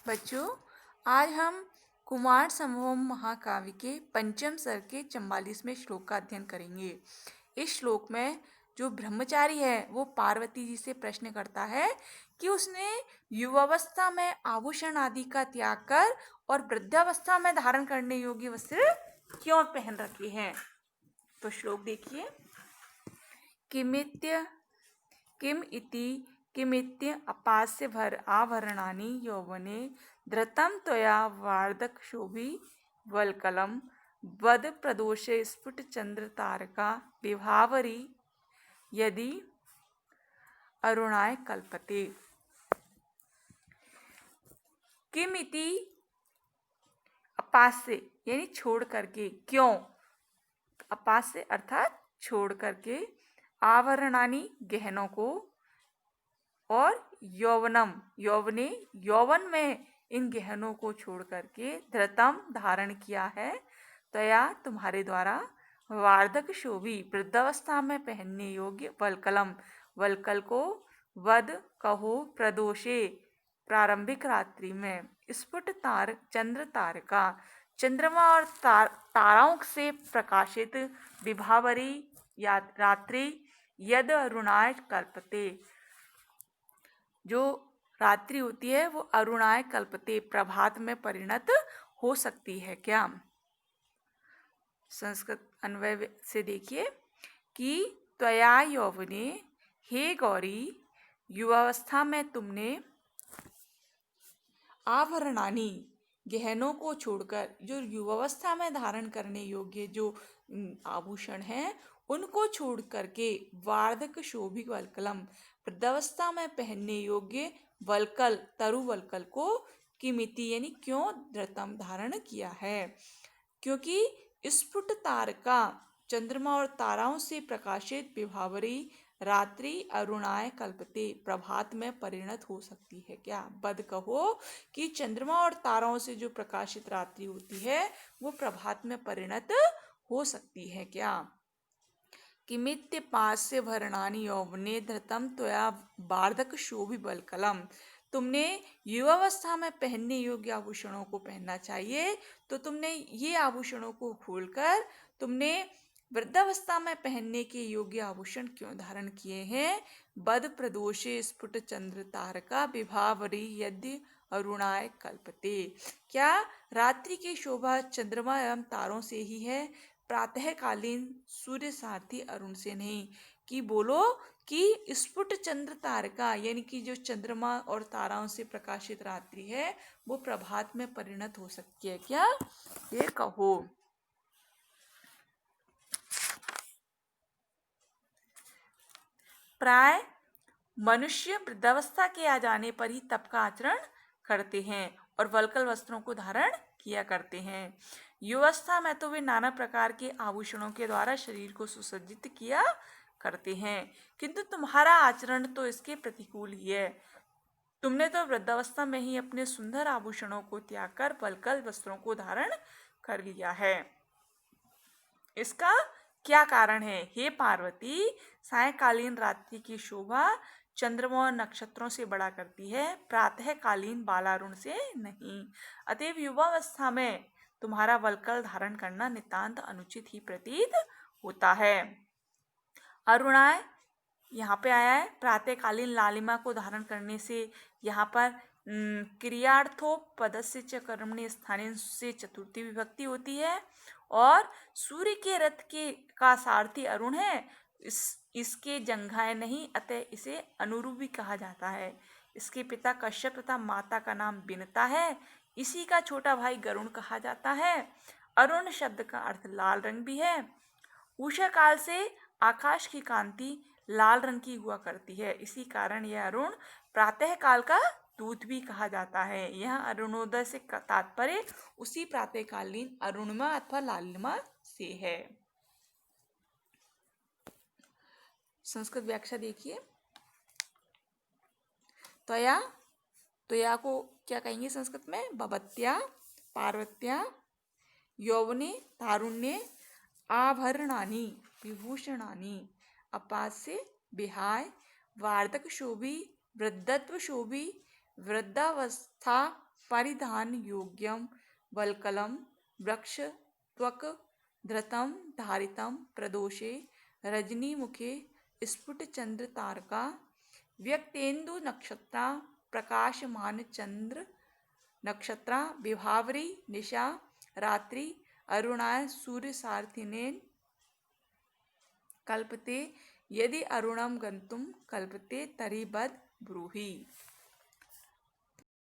बच्चों, आज हम कुमार संभवम महाकाव्य के पंचम सर्ग के 44वें श्लोक का अध्ययन करेंगे। इस श्लोक में जो ब्रह्मचारी है वो पार्वती जी से प्रश्न करता है कि उसने युवावस्था में आभूषण आदि का त्याग कर और वृद्धावस्था में धारण करने योग्य वस्त्र क्यों पहन रखे हैं। तो श्लोक देखिए। किमित्य किम इति किमित्य अपास्य भर आभरणानि यौवने धृतं त्वया वार्धकशोभि वल्कलं वद प्रदोषे स्फुट चंद्र तारका विभावरी यदि अरुणाय कल्पते। किम इति अपास्य यानी छोड़ करके, क्यों, अपास्य अर्थात छोड़ करके, आभरणानि गहनों को, और यौवनम यौवने यौवन में इन गहनों को छोड़ करके धृतम धारण किया है, तया तुम्हारे द्वारा, वार्धक शोभी वृद्धावस्था में पहनने योग्य वल्कलम वल्कल को, वद कहो प्रदोषे प्रारंभिक रात्रि में, स्फुट तार चंद्र तारका चंद्रमा और ताराओं से प्रकाशित विभावरी या रात्रि, यद अरुणाय कल्पते जो रात्रि होती है वो अरुणाय कल्पते प्रभात में परिणत हो सकती है क्या। संस्कृत अन्वय से देखिए कि त्वया यौवने, हे गौरी, युवावस्था में तुमने आभरणानी गहनों को छोड़कर जो युवावस्था में धारण करने योग्य जो आभूषण हैं उनको छोड़ करके वार्धक शोभिक वल्कलम वृद्धावस्था में पहनने योग्य वल्कल तरु वल्कल को किमिति यानी क्यों धृतम धारण किया है, क्योंकि स्फुट तारका चंद्रमा और ताराओं से प्रकाशित विभावरी रात्रि अरुणाय कल्पते प्रभात में परिणत हो सकती है क्या। बद कहो कि चंद्रमा और ताराओं से जो प्रकाशित रात्रि होती है वो प्रभात में परिणत हो सकती है क्या। किमित्य पास्य भरणानि यौवने धृतम त्वया वार्धक शोभि बलकलम, तुमने युवावस्था में पहनने योग्य आभूषणों को पहनना चाहिए तो तुमने ये आभूषणों को खोलकर तुमने वृद्धावस्था में पहनने के योग्य आभूषण क्यों धारण किए हैं। बद प्रदोषे स्फुट चंद्र तारका विभावरी यद्य अरुणाय कल्पते, क्या रात्रि की शोभा चंद्रमा एवं तारों से ही है, प्रातःकालीन सूर्य सारथी अरुण से नहीं। कि बोलो कि स्फुट चंद्र तारका यानी कि जो चंद्रमा और ताराओं से प्रकाशित रात्रि है वो प्रभात में परिणत हो सकती है क्या, ये कहो। प्राय मनुष्य वृद्धावस्था के आ जाने पर ही तप का आचरण करते हैं और वल्कल वस्त्रों को धारण किया करते हैं। युवावस्था में तो वे नाना प्रकार के आभूषणों के द्वारा शरीर को सुसज्जित किया करते हैं, किंतु तुम्हारा आचरण तो इसके प्रतिकूल ही है। तुमने तो वृद्धावस्था में ही अपने सुंदर आभूषणों को त्याग कर वल्कल वस्त्रों को धारण कर लिया है। इसका क्या कारण है। हे पार्वती, सायकालीन रात्रि की शोभा चंद्रमा और नक्षत्रों से बड़ा करती है, प्रातःकालीन बालारुण से नहीं। अतएव युवावस्था में तुम्हारा वल्कल धारण करना नितांत अनुचित ही प्रतीत होता है। अरुणाय यहाँ पे आया है, प्रातःकालीन लालिमा को धारण करने से यहाँ पर क्रियार्थो पदस्य च कर्मणि स्थाने से चतुर्थी विभक्ति होती है और सूर्य के रथ के का सारथी अरुण है, इसके जंघाएं नहीं, अतः इसे अनुरूपी कहा जाता है। इसके पिता कश्यप तथा माता का नाम बिनता है, इसी का छोटा भाई गरुण कहा जाता है। अरुण शब्द का अर्थ लाल रंग भी है। उषा काल से आकाश की कांति लाल रंग की हुआ करती है, इसी कारण यह अरुण प्रातः काल का दूत भी कहा जाता है। यह अरुणोदय से तात्पर्य उसी प्रातःकालीन अरुणिमा अथवा लालिमा से है। संस्कृत व्याख्या देखिए। त्वया, त्वया को क्या कहेंगे संस्कृत में, भवत्या, पार्वत्या, यौवने तारुण्ये, आभरणानि विभूषणानि, अपास्य विहाय, वार्धक शोभी, वृद्धत्व शोभी, वृद्धावस्था परिधान योग्यम वल्कलम वृक्ष त्वक धृतम धारितम प्रदोषे रजनीमुखे स्फुटचंद्र तारका व्यक्तेन्दु नक्षत्रा प्रकाशमान चंद्र नक्षत्रा विभावरी निशा रात्रि अरुणाय सूर्य सारथिनेन कल्पते यदि अरुणम गंतुम कल्पते तरी बद ब्रूहि।